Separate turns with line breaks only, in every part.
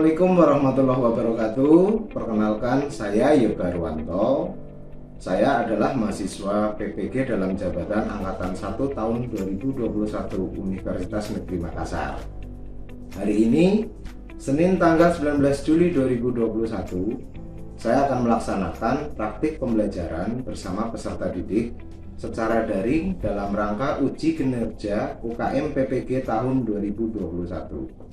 Assalamualaikum warahmatullahi wabarakatuh. Perkenalkan, saya Yoga Ruwanto. Saya adalah mahasiswa PPG dalam jabatan Angkatan 1 tahun 2021 Universitas Negeri Makassar. Hari ini, Senin tanggal 19 Juli 2021, saya akan melaksanakan praktik pembelajaran bersama peserta didik secara daring dalam rangka uji kinerja UKM PPG tahun 2021.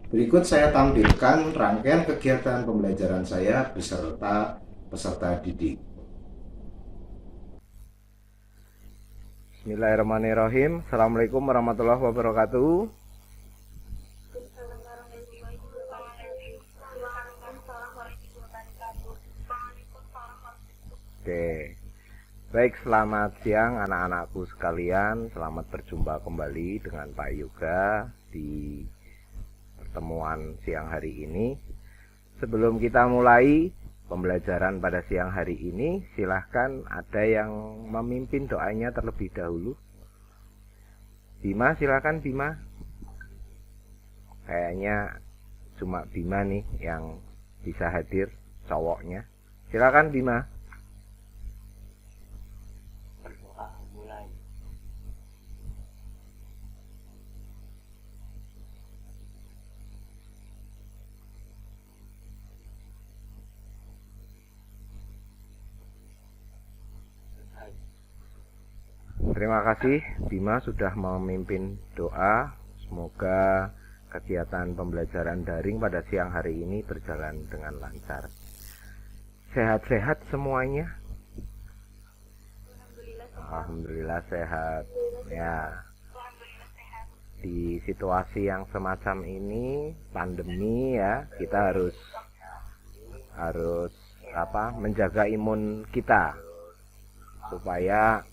Berikut saya tampilkan rangkaian kegiatan pembelajaran saya beserta peserta didik. Bismillahirrahmanirrahim. Assalamualaikum warahmatullahi wabarakatuh. Oke. Baik, selamat siang anak-anakku sekalian. Selamat berjumpa kembali dengan Pak Yoga di pertemuan siang hari ini. Sebelum kita mulai pembelajaran pada siang hari ini, silahkan ada yang memimpin doanya terlebih dahulu. Bima, silahkan Bima. Kayaknya cuma Bima nih yang bisa hadir, cowoknya. Silahkan Bima. Terima kasih Bima sudah memimpin doa. Semoga kegiatan pembelajaran daring pada siang hari ini berjalan dengan lancar. Sehat-sehat semuanya? Alhamdulillah sehat. Ya. Di situasi yang semacam ini, pandemi ya, kita harus menjaga imun kita supaya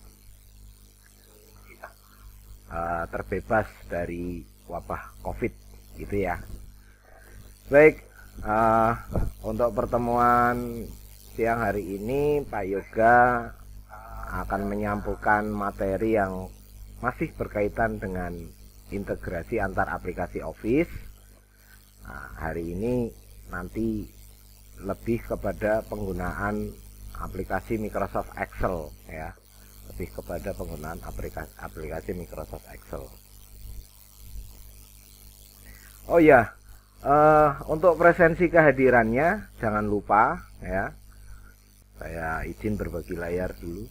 terbebas dari wabah COVID gitu ya. Baik, untuk pertemuan siang hari ini Pak Yoga akan menyampaikan materi yang masih berkaitan dengan integrasi antar aplikasi Office. Hari ini nanti lebih kepada penggunaan aplikasi Microsoft Excel ya. Lebih kepada penggunaan aplikasi Microsoft Excel. Oh ya, untuk presensi kehadirannya jangan lupa ya. Saya izin berbagi layar dulu.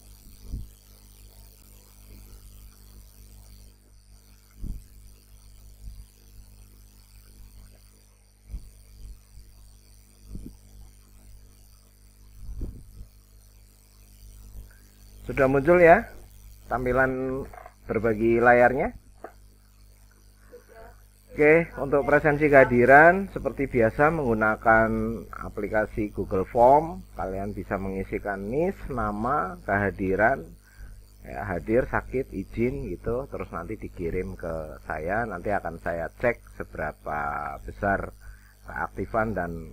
Sudah muncul ya tampilan berbagi layarnya? Oke, untuk presensi kehadiran seperti biasa menggunakan aplikasi Google Form. Kalian bisa mengisikan NIS, nama, kehadiran, ya, hadir, sakit, izin gitu. Terus nanti dikirim ke saya. Nanti akan saya cek seberapa besar keaktifan dan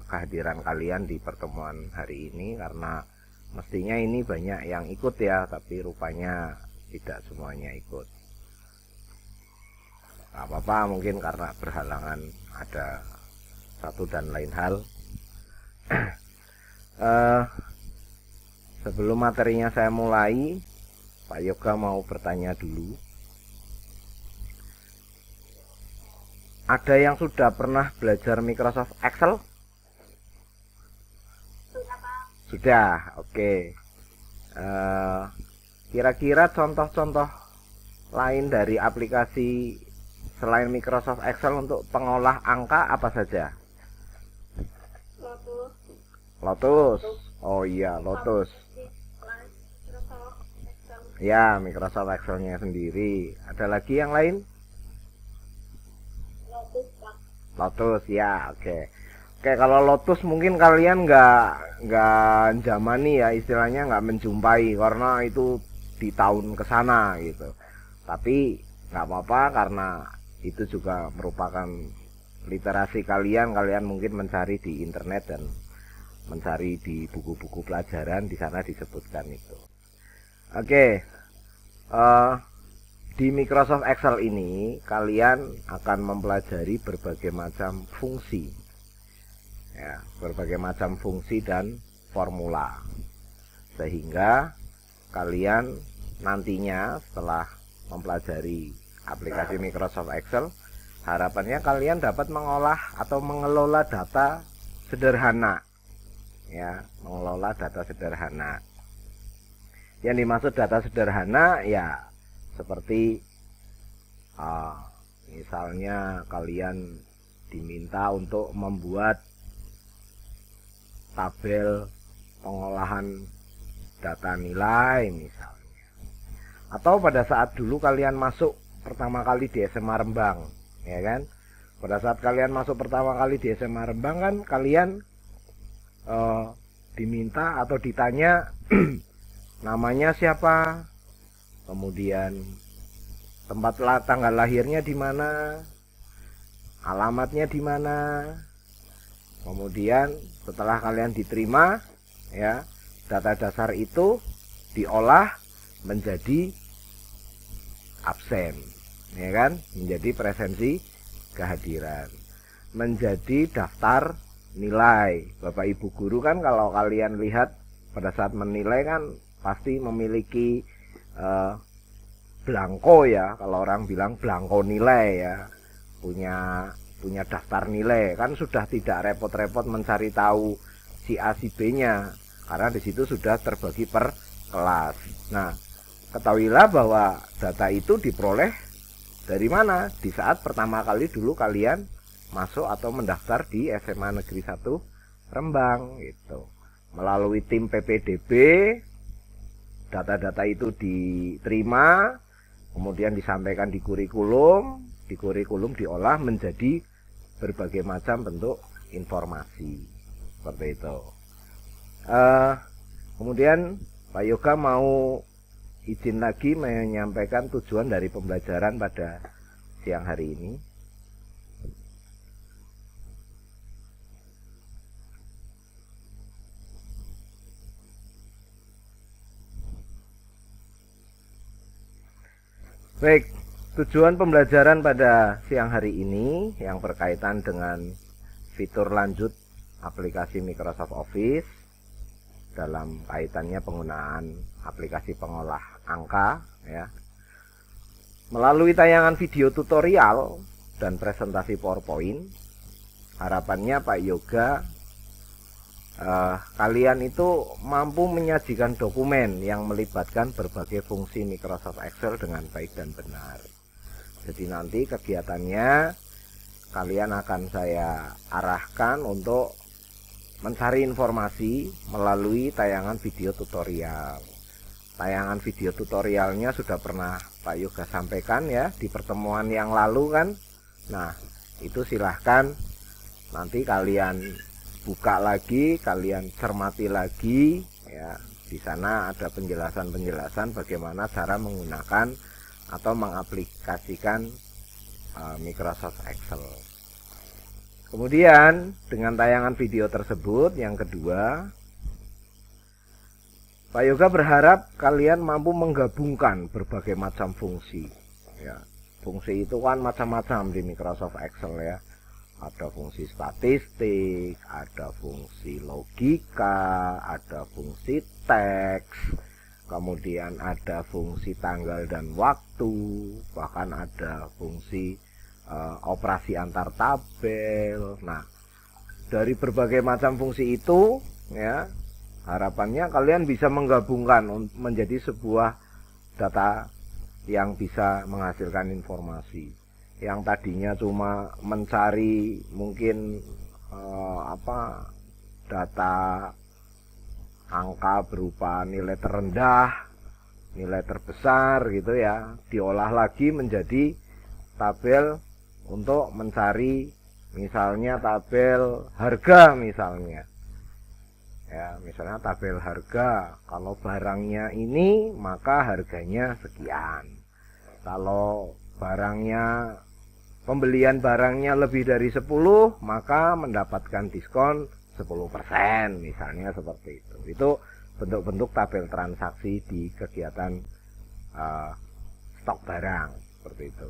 kehadiran kalian di pertemuan hari ini, karena mestinya ini banyak yang ikut ya, tapi rupanya tidak semuanya ikut. Gak apa-apa, mungkin karena berhalangan ada satu dan lain hal. Sebelum materinya saya mulai, Pak Yoga mau bertanya dulu. Ada yang sudah pernah belajar Microsoft Excel? Sudah, oke. Kira-kira contoh-contoh lain dari aplikasi selain Microsoft Excel untuk pengolah angka apa saja? Lotus. Oh iya, Lotus. Ya, Microsoft Excel-nya sendiri. Ada lagi yang lain? Lotus, ya, oke. Oke, kalau Lotus mungkin kalian nggak zamani ya, istilahnya nggak menjumpai karena itu di tahun kesana gitu. Tapi nggak apa-apa, karena itu juga merupakan literasi kalian. Kalian mungkin mencari di internet dan mencari di buku-buku pelajaran, di sana disebutkan itu. Oke,
Di Microsoft Excel ini kalian akan mempelajari berbagai macam fungsi, ya, berbagai macam fungsi dan formula, sehingga kalian nantinya setelah mempelajari aplikasi Microsoft Excel, harapannya kalian dapat mengolah atau mengelola data sederhana, ya, mengelola data sederhana. Yang dimaksud data sederhana ya seperti misalnya kalian diminta untuk membuat tabel pengolahan data nilai misalnya, atau pada saat dulu kalian masuk pertama kali di SMA Rembang, ya kan, pada saat kalian masuk pertama kali di SMA Rembang kan kalian diminta atau ditanya namanya siapa, kemudian tempat tanggal lahirnya di mana, alamatnya di mana. Kemudian setelah kalian diterima, ya, data dasar itu diolah menjadi absen, ya kan, menjadi presensi kehadiran, menjadi daftar nilai. Bapak Ibu guru kan kalau kalian lihat pada saat menilai kan pasti memiliki blanko, ya, kalau orang bilang blanko nilai, ya, punya daftar nilai, kan sudah tidak repot-repot mencari tahu si A si B nya karena di situ sudah terbagi per kelas. Nah, ketahuilah bahwa data itu diperoleh dari mana? Di saat pertama kali dulu kalian masuk atau mendaftar di SMA Negeri 1 Rembang gitu. Melalui tim PPDB, data-data itu diterima, kemudian disampaikan di kurikulum diolah menjadi berbagai macam bentuk informasi seperti itu. Kemudian Pak Yoga mau izin lagi menyampaikan tujuan dari pembelajaran pada siang hari ini. Baik, tujuan pembelajaran pada siang hari ini yang berkaitan dengan fitur lanjut aplikasi Microsoft Office dalam kaitannya penggunaan aplikasi pengolah angka, ya. Melalui tayangan video tutorial dan presentasi PowerPoint, harapannya Pak Yoga kalian itu mampu menyajikan dokumen yang melibatkan berbagai fungsi Microsoft Excel dengan baik dan benar. Jadi nanti kegiatannya kalian akan saya arahkan untuk mencari informasi melalui tayangan video tutorial. Tayangan video tutorialnya sudah pernah Pak Yoga sampaikan, ya, di pertemuan yang lalu kan. Nah, itu silahkan nanti kalian buka lagi, kalian cermati lagi, ya. Di sana ada penjelasan-penjelasan bagaimana cara menggunakan atau mengaplikasikan Microsoft Excel. Kemudian dengan tayangan video tersebut, yang kedua, Pak Yoga berharap kalian mampu menggabungkan berbagai macam fungsi, ya. Fungsi itu kan macam-macam di Microsoft Excel, ya. Ada fungsi statistik, ada fungsi logika, ada fungsi teks, kemudian ada fungsi tanggal dan waktu, bahkan ada fungsi operasi antar tabel. Nah, dari berbagai macam fungsi itu, ya, harapannya kalian bisa menggabungkan menjadi sebuah data yang bisa menghasilkan informasi. Yang tadinya cuma mencari mungkin data angka berupa nilai terendah, nilai terbesar gitu, ya, diolah lagi menjadi tabel untuk mencari misalnya tabel harga misalnya. Ya, misalnya tabel harga, kalau barangnya ini maka harganya sekian. Kalau barangnya, pembelian barangnya lebih dari 10, maka mendapatkan diskon 10%, misalnya seperti itu. Itu bentuk-bentuk tabel transaksi di kegiatan stok barang seperti itu.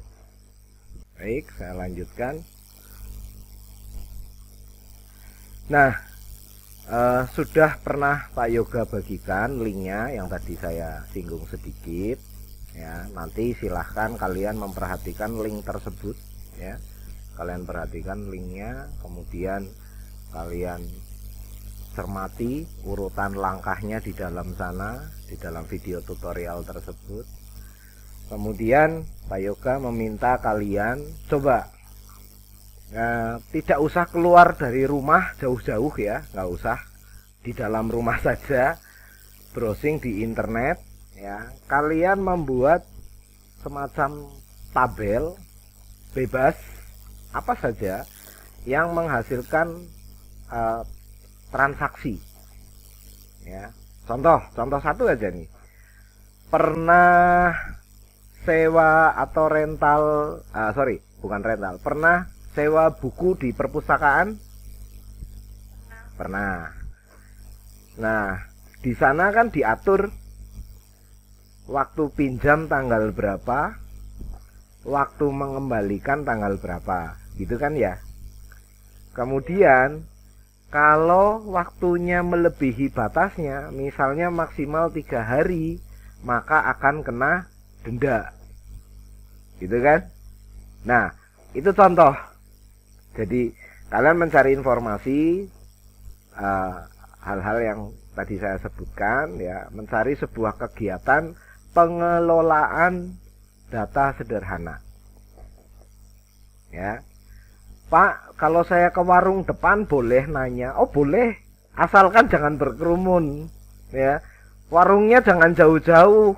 Baik, saya lanjutkan. Nah, sudah pernah Pak Yoga bagikan linknya yang tadi saya singgung sedikit ya. Nanti silahkan kalian memperhatikan link tersebut ya. Kalian perhatikan linknya, kemudian kalian cermati urutan langkahnya di dalam sana, di dalam video tutorial tersebut. Kemudian Pak Yoga meminta kalian coba tidak usah keluar dari rumah jauh-jauh ya, nggak usah, di dalam rumah saja browsing di internet ya. Kalian membuat semacam tabel bebas apa saja yang menghasilkan transaksi ya. Contoh satu aja nih, pernah sewa atau rental, bukan rental, pernah sewa buku di perpustakaan? Pernah. Nah, di sana kan diatur waktu pinjam tanggal berapa, waktu mengembalikan tanggal berapa, gitu kan ya. Kemudian kalau waktunya melebihi batasnya, misalnya maksimal 3 hari, maka akan kena denda, gitu kan. Nah, itu contoh. Jadi kalian mencari informasi hal-hal yang tadi saya sebutkan ya, mencari sebuah kegiatan pengelolaan data sederhana ya. Pak, kalau saya ke warung depan boleh nanya? Oh boleh, asalkan jangan berkerumun ya. Warungnya jangan jauh-jauh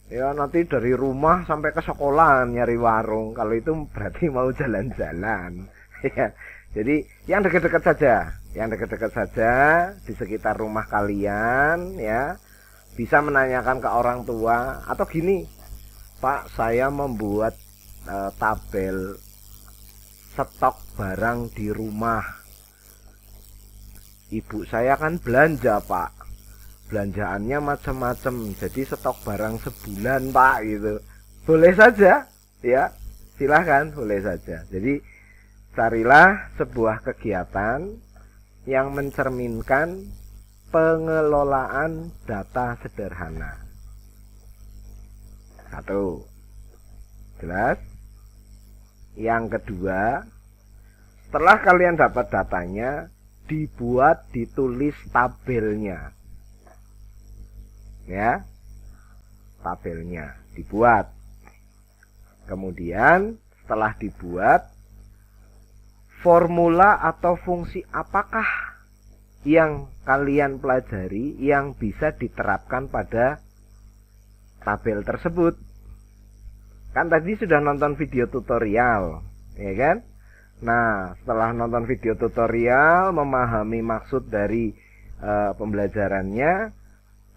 ya, nanti dari rumah sampai ke sekolah nyari warung. Kalau itu berarti mau jalan-jalan ya. Jadi yang dekat-dekat saja, di sekitar rumah kalian ya. Bisa menanyakan ke orang tua, atau gini, Pak, saya membuat tabel stok barang di rumah. Ibu saya kan belanja, Pak, belanjaannya macam-macam, jadi stok barang sebulan, Pak, gitu. Boleh saja ya, silahkan, boleh saja. Jadi carilah sebuah kegiatan yang mencerminkan pengelolaan data sederhana. Satu, jelas. Yang kedua, setelah kalian dapat datanya, ditulis tabelnya ya, tabelnya dibuat. Kemudian setelah dibuat, formula atau fungsi apakah yang kalian pelajari yang bisa diterapkan pada tabel tersebut. Kan tadi sudah nonton video tutorial ya kan. Nah, setelah nonton video tutorial, memahami maksud dari pembelajarannya,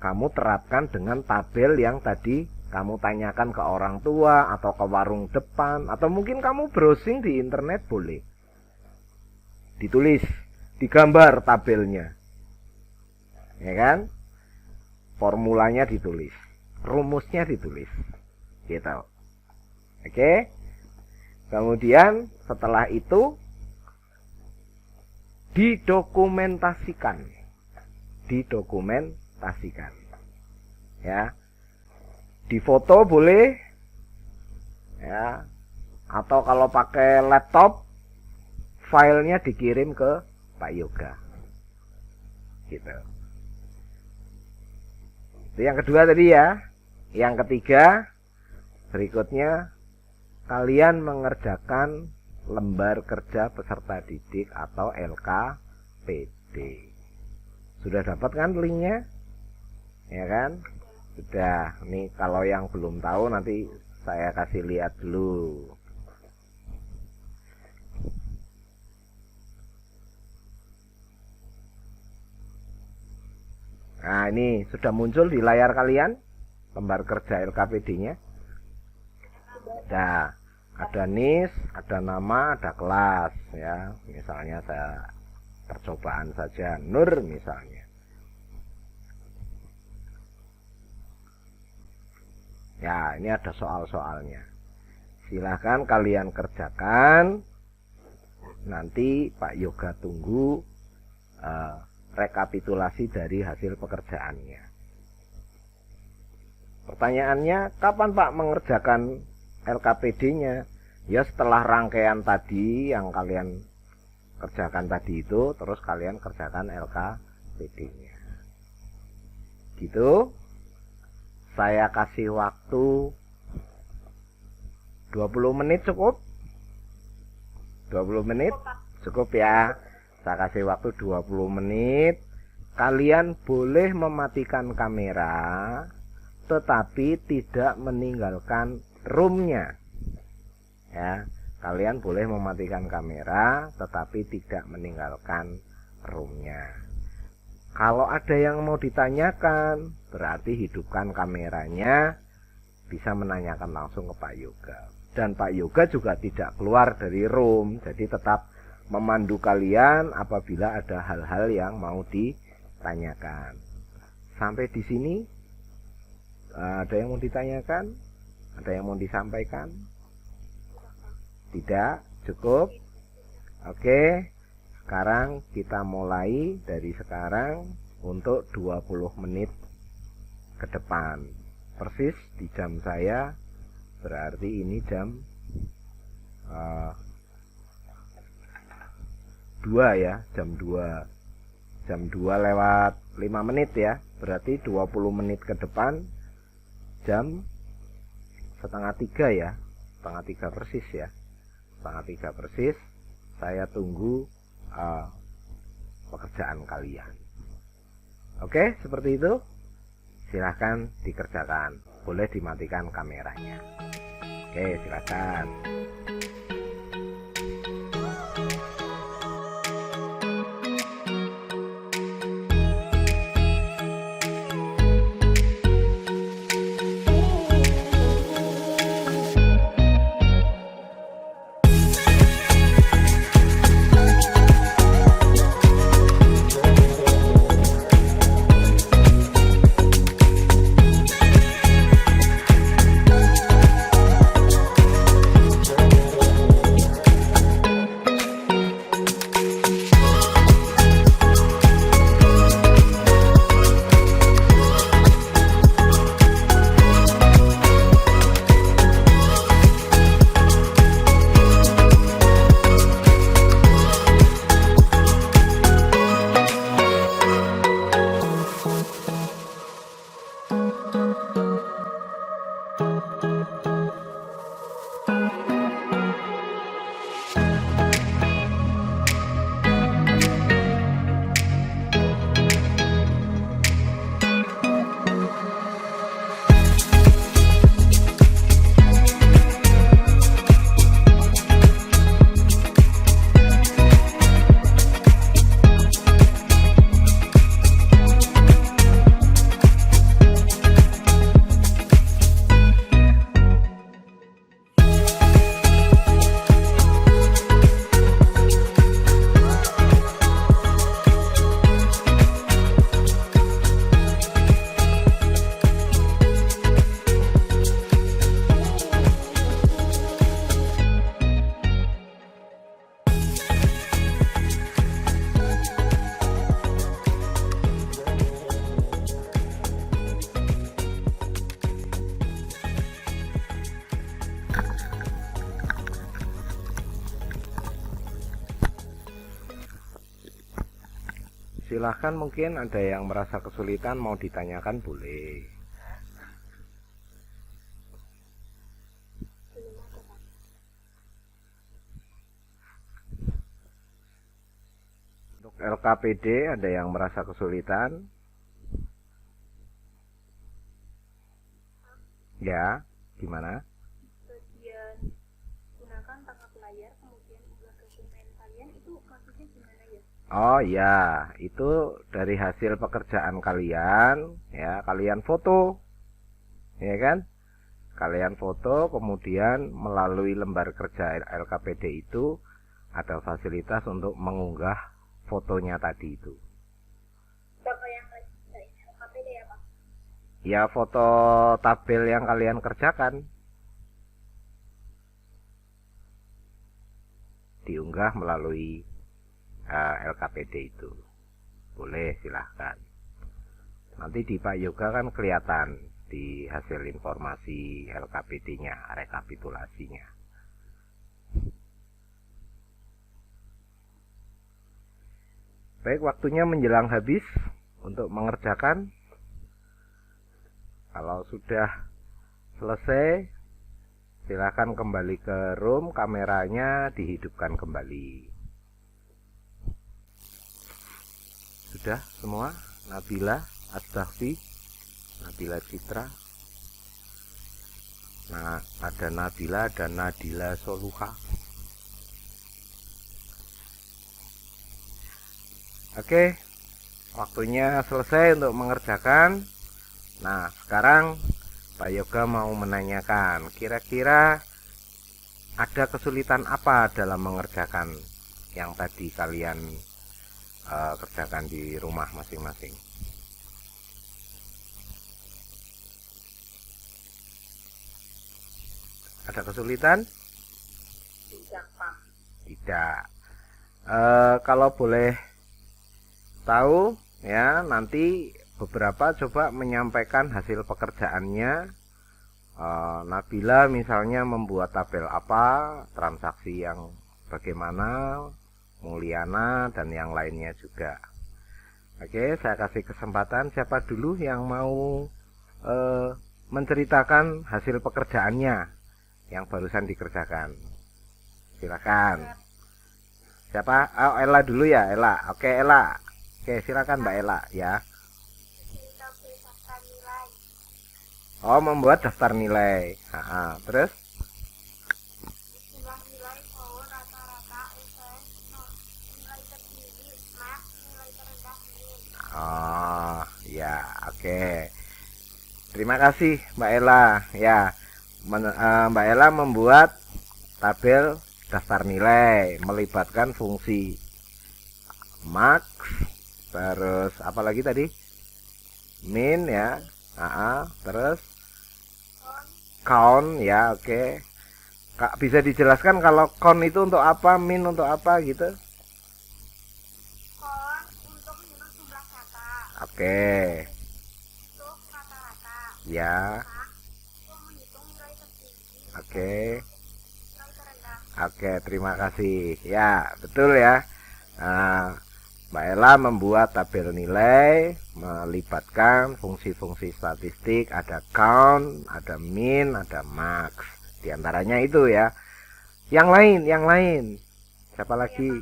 kamu terapkan dengan tabel yang tadi kamu tanyakan ke orang tua atau ke warung depan, atau mungkin kamu browsing di internet, boleh. Ditulis, digambar tabelnya. Ya kan? Formulanya ditulis, rumusnya ditulis. Gitu. Oke? Kemudian setelah itu didokumentasikan. Ya. Difoto boleh ya, atau kalau pakai laptop filenya dikirim ke Pak Yoga gitu. Itu yang kedua tadi ya. Yang ketiga, berikutnya kalian mengerjakan lembar kerja peserta didik atau LKPD. Sudah dapat kan linknya? Ya kan? Sudah. Nih kalau yang belum tahu nanti saya kasih lihat dulu. Nah, ini sudah muncul di layar kalian lembar kerja LKPD-nya. Nah, ada NIS, ada nama, ada kelas ya. Misalnya saya percobaan saja Nur misalnya. Ya, ini ada soal-soalnya. Silahkan kalian kerjakan. Nanti Pak Yoga tunggu rekapitulasi dari hasil pekerjaannya. Pertanyaannya, kapan Pak mengerjakan LKPD-nya? Ya setelah rangkaian tadi yang kalian kerjakan tadi itu, terus kalian kerjakan LKPD-nya. Gitu. Saya kasih waktu 20 menit cukup? 20 menit? Cukup ya. Saya kasih waktu 20 menit. Kalian boleh mematikan kamera, tetapi tidak meninggalkan roomnya. Ya, kalian boleh mematikan kamera, tetapi tidak meninggalkan roomnya. Kalau ada yang mau ditanyakan, berarti hidupkan kameranya, bisa menanyakan langsung ke Pak Yoga. Dan Pak Yoga juga tidak keluar dari room, jadi tetap memandu kalian apabila ada hal-hal yang mau ditanyakan. Sampai di sini, ada yang mau ditanyakan? Ada yang mau disampaikan? Tidak? Cukup? Oke. Sekarang kita mulai dari sekarang untuk 20 menit ke depan. Persis di jam saya, berarti ini jam 2 ya, jam 2. Jam 2 lewat 5 menit ya. Berarti 20 menit ke depan jam setengah 3 ya. Setengah 3 persis ya. Setengah 3 persis. Saya tunggu pekerjaan kalian. Oke, seperti itu. Silahkan dikerjakan. Boleh dimatikan kameranya. Oke, silakan. Silahkan, mungkin ada yang merasa kesulitan mau ditanyakan boleh. Untuk LKPD ada yang merasa kesulitan? Ya, gimana?
Bagian gunakan tangkap layar kemudian unggah dokumen kalian itu kasusnya gimana ya?
Oh ya, itu dari hasil pekerjaan kalian, ya kalian foto, ya kan? Kalian foto, kemudian melalui lembar kerja LKPD itu ada fasilitas untuk mengunggah fotonya tadi itu.
Bapak yang ngerjain LKPD ya Pak?
Ya foto tabel yang kalian kerjakan. Diunggah melalui LKPD itu. Boleh, silahkan. Nanti di Pak Yoga kan kelihatan di hasil informasi LKPD-nya, rekapitulasinya. Baik, waktunya menjelang habis untuk mengerjakan. Kalau sudah selesai, silakan kembali ke room, kameranya dihidupkan kembali. Sudah semua? Nabila, Astaghfi, Nabila Citra. Nah, ada Nabila dan Nadila Soluha. Oke, waktunya selesai untuk mengerjakan. Nah, sekarang Pak Yoga mau menanyakan, kira-kira ada kesulitan apa dalam mengerjakan yang tadi kalian kerjakan di rumah masing-masing? Ada kesulitan?
Tidak, Pak.
Tidak. Kalau boleh tahu ya, nanti beberapa coba menyampaikan hasil pekerjaannya. Nabila misalnya membuat tabel apa, transaksi yang bagaimana, Mulyana dan yang lainnya juga. Oke, saya kasih kesempatan. Siapa dulu yang mau menceritakan hasil pekerjaannya yang barusan dikerjakan? Silakan. Siapa? Oh, Ella dulu ya, Ella. Oke, Ella. Oke, silakan Mbak Ella ya. Oh, membuat daftar nilai. Terus?
Jumlah nilai power rata-rata event, nilai tertinggi, max, nilai terendah, min.
Oh, ya, oke. Terima kasih Mbak Ella. Ya, Mbak Ella membuat tabel daftar nilai melibatkan fungsi max, terus apa lagi tadi? Min ya. Terus count ya, oke. Kak, bisa dijelaskan kalau count itu untuk apa, min untuk apa gitu?
Count untuk menghitung jumlah kata.
Oke.
Untuk rata-rata.
Ya.
Max untuk menghitung nilai tertinggi.
Oke.
Nilai terendah.
Oke, terima kasih. Ya, betul ya. Mbak Ella membuat tabel nilai melibatkan fungsi-fungsi statistik, ada count, ada min, ada max. Di antaranya itu ya. Yang lain. Siapa lagi?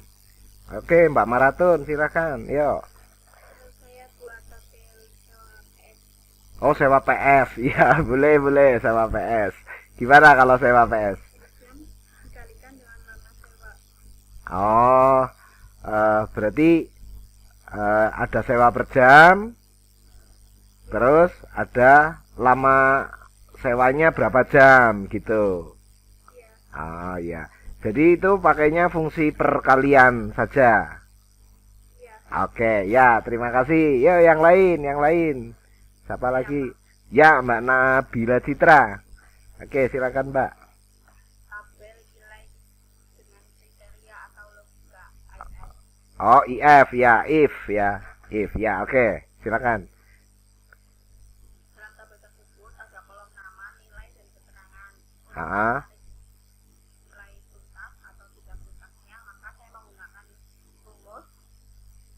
Oke, Mbak Maratun, silakan. Yuk.
Saya buat tabel sewa PS.
Oh, sewa PS. Ya, boleh sewa PS. Gimana kalau sewa PS?
Jam dikalikan dengan lama sewa.
Oh, berarti ada sewa per jam, terus ada lama sewanya berapa jam gitu.
Iya.
Ya, jadi itu pakainya fungsi perkalian saja.
Iya.
Oke, ya, terima kasih. Ya, yang lain. Siapa lagi? Ya, Mbak Nabila Citra. Oke, silakan Mbak.
Tabel nilai dengan kriteria atau logika IF.
Oh, if ya, oke, silakan.
Dalam tabel tersebut ada kolom nama, nilai, dan keterangan.
Ah.
Nilai tuntas atau tidak tuntasnya, maka saya menggunakan rumus.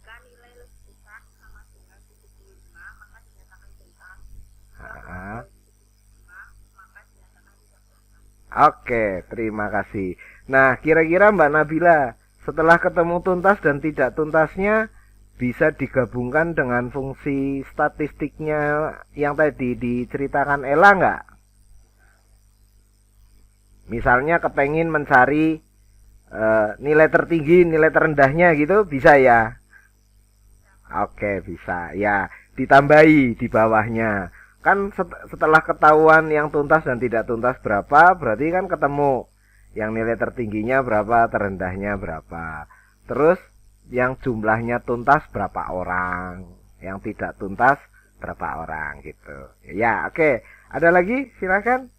Jika nilai lebih besar sama dengan 75, maka dinyatakan tuntas.
Ah.
75, maka dinyatakan tidak tuntas.
Oke, terima kasih. Nah, kira-kira Mbak Nabila, setelah ketemu tuntas dan tidak tuntasnya, bisa digabungkan dengan fungsi statistiknya yang tadi diceritakan Ella nggak? Misalnya kepengin mencari nilai tertinggi, nilai terendahnya gitu, bisa ya? Oke, bisa. Ya, ditambahi di bawahnya. Kan setelah ketahuan yang tuntas dan tidak tuntas berapa, berarti kan ketemu yang nilai tertingginya berapa, terendahnya berapa. Terus yang jumlahnya tuntas berapa orang, yang tidak tuntas berapa orang gitu. Ya, oke. Ada lagi? Silakan.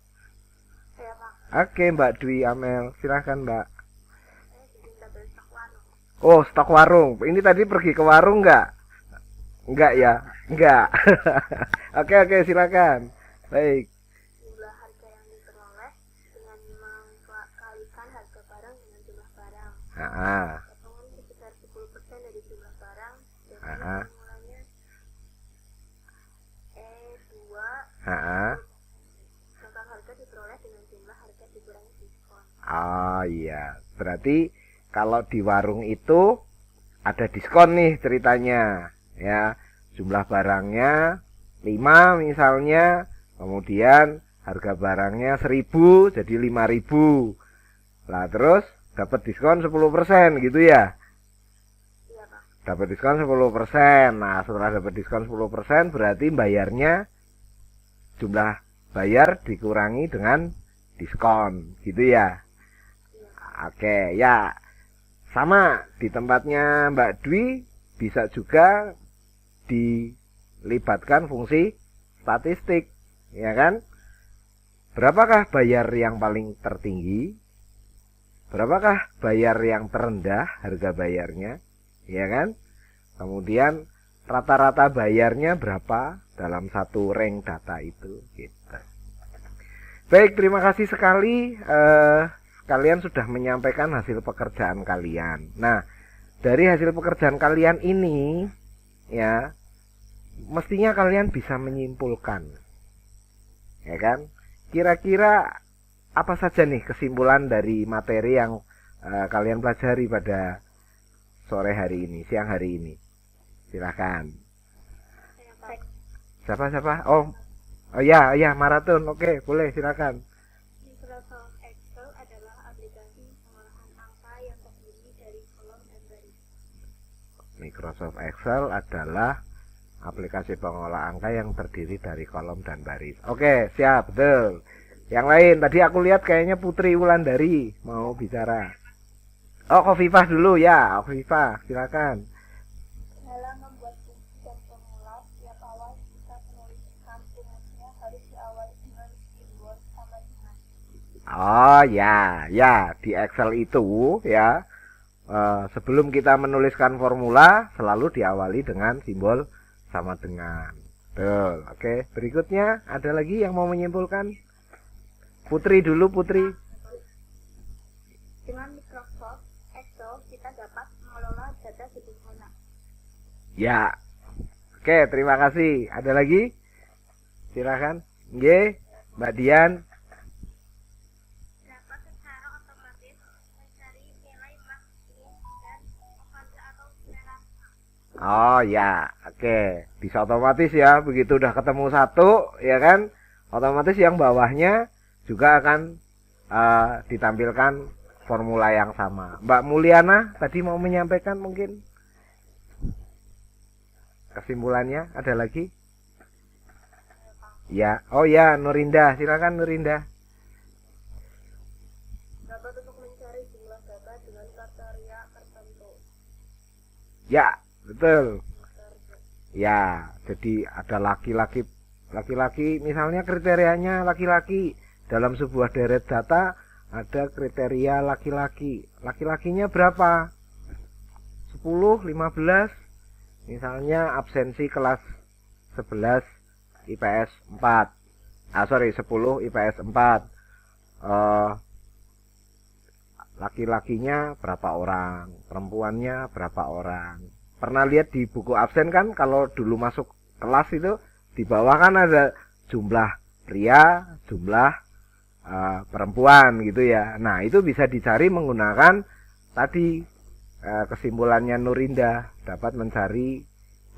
Ya Pak,
Oke, Mbak Dwi Amel, silakan Mbak.
saya bikin double stok warung.
Oh, stok warung. Ini tadi pergi ke warung nggak? Nggak ya? Nggak. Oke, silakan. Baik.
Jumlah harga yang diperoleh dengan mengkalikan harga barang dengan jumlah barang.
Ah,
Potongan sekitar 10% dari jumlah barang. Jadi
ah,
formulanya E2
ah.
total harga diperoleh dengan jumlah harga dikurangi diskon.
Oh iya, berarti kalau di warung itu ada diskon nih ceritanya, ya. Jumlah barangnya 5 misalnya, kemudian harga barangnya 1.000 jadi 5.000. Lah terus dapat diskon 10% gitu ya.
Iya Pak.
Dapat diskon 10%. Nah, setelah dapat diskon 10% berarti bayarnya jumlah bayar dikurangi dengan diskon gitu ya. Oke, ya. Sama di tempatnya Mbak Dwi bisa juga dilibatkan fungsi statistik, ya kan? Berapakah bayar yang paling tertinggi? Berapakah bayar yang terendah harga bayarnya? Ya kan? Kemudian rata-rata bayarnya berapa dalam satu rank data itu gitu. Baik, terima kasih sekali. Kalian sudah menyampaikan hasil pekerjaan kalian. Nah, dari hasil pekerjaan kalian ini, ya, mestinya kalian bisa menyimpulkan, ya kan? Kira-kira apa saja nih kesimpulan dari materi yang kalian pelajari pada sore hari ini, siang hari ini? Silakan.
Saya Pak.
Siapa? Oh ya, maraton. Oke, boleh silakan.
Microsoft Excel adalah aplikasi pengolahan angka yang terdiri dari kolom dan baris.
Microsoft Excel adalah aplikasi pengolah angka yang terdiri dari kolom dan baris. Oke, siap, betul. Yang lain, tadi aku lihat kayaknya Putri Wulandari mau bicara. Oh, Khofifah dulu ya, Khofifah, silakan.
Dalam membuat fungsi dan formula, setiap awal kita menuliskan rumusnya harus diawali dengan simbol sama dengan.
Oh ya, di Excel itu ya, sebelum kita menuliskan formula selalu diawali dengan simbol sama dengan. Betul. Oke, berikutnya ada lagi yang mau menyimpulkan? Putri dulu, Putri.
Dengan Microsoft Excel, kita dapat mengelola data sederhana.
Ya. Oke, terima kasih. Ada lagi? Silakan. Nggih, Mbak Dian.
Dapat secara otomatis mencari nilai maksimum dan opanda atau relasi.
Oh ya, oke. Bisa otomatis ya. Begitu udah ketemu satu, ya kan? Otomatis yang bawahnya juga akan ditampilkan formula yang sama. Mbak Mulyana tadi mau menyampaikan mungkin kesimpulannya. Ada lagi? Ya, oh ya, Nurinda, silakan Nurinda.
Dapat untuk mencari jumlah data dengan kriteria tertentu.
Ya, betul. Ya, jadi ada laki-laki misalnya kriterianya laki-laki. Dalam sebuah deret data ada kriteria laki-laki. Laki-lakinya berapa? 10, 15. Misalnya absensi kelas 11 IPS 4. 10 IPS 4. Laki-lakinya berapa orang? Perempuannya berapa orang? Pernah lihat di buku absen kan, kalau dulu masuk kelas itu di bawah kan ada jumlah pria, jumlah perempuan gitu ya. Nah, itu bisa dicari menggunakan tadi kesimpulannya Nurinda, dapat mencari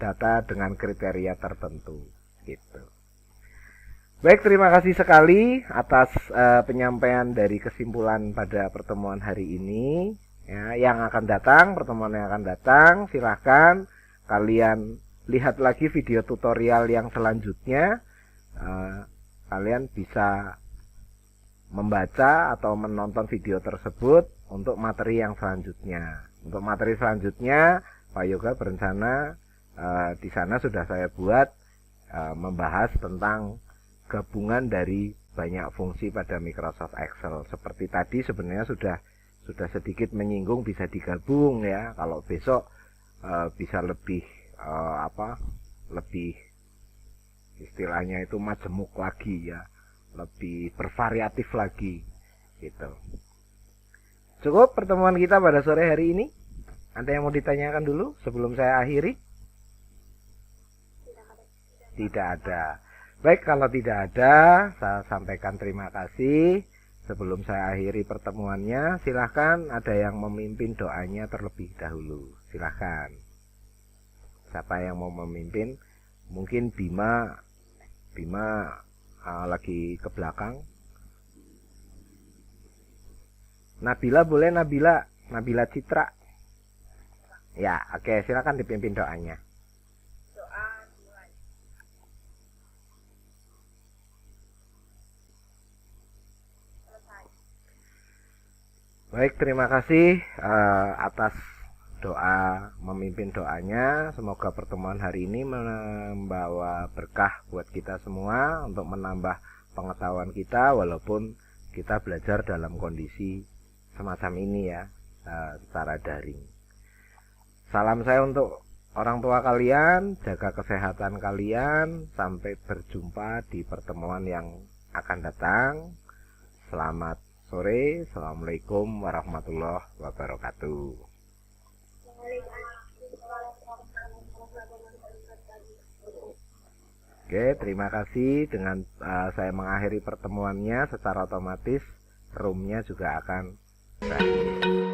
data dengan kriteria tertentu gitu. Baik, terima kasih sekali atas penyampaian dari kesimpulan pada pertemuan hari ini. Ya, yang akan datang, pertemuan yang akan datang, silahkan kalian lihat lagi video tutorial yang selanjutnya. Kalian bisa membaca atau menonton video tersebut untuk materi yang selanjutnya. Untuk materi selanjutnya, Pak Yoga berencana di sana sudah saya buat membahas tentang gabungan dari banyak fungsi pada Microsoft Excel. Seperti tadi sebenarnya sudah sedikit menyinggung bisa digabung ya. Kalau besok bisa lebih lebih istilahnya itu majemuk lagi ya, lebih bervariatif lagi gitu. Cukup pertemuan kita pada sore hari ini. Ada yang mau ditanyakan dulu sebelum saya akhiri? Tidak ada. Baik, kalau tidak ada, saya sampaikan terima kasih. Sebelum saya akhiri pertemuannya, silahkan ada yang memimpin doanya terlebih dahulu. Silahkan. Siapa yang mau memimpin? Mungkin Bima lagi ke belakang. Nabila boleh, Nabila Citra. Ya, oke, silakan dipimpin doanya.
Doa dimulai. Selesai.
Baik, terima kasih atas doa, memimpin doanya. Semoga pertemuan hari ini membawa berkah buat kita semua untuk menambah pengetahuan kita, walaupun kita belajar dalam kondisi semacam ini ya, secara daring. Salam saya untuk orang tua kalian, jaga kesehatan kalian, sampai berjumpa di pertemuan yang akan datang. Selamat sore, Assalamualaikum warahmatullahi wabarakatuh. Oke, terima kasih. Dengan saya mengakhiri pertemuannya, secara otomatis roomnya juga akan berakhir.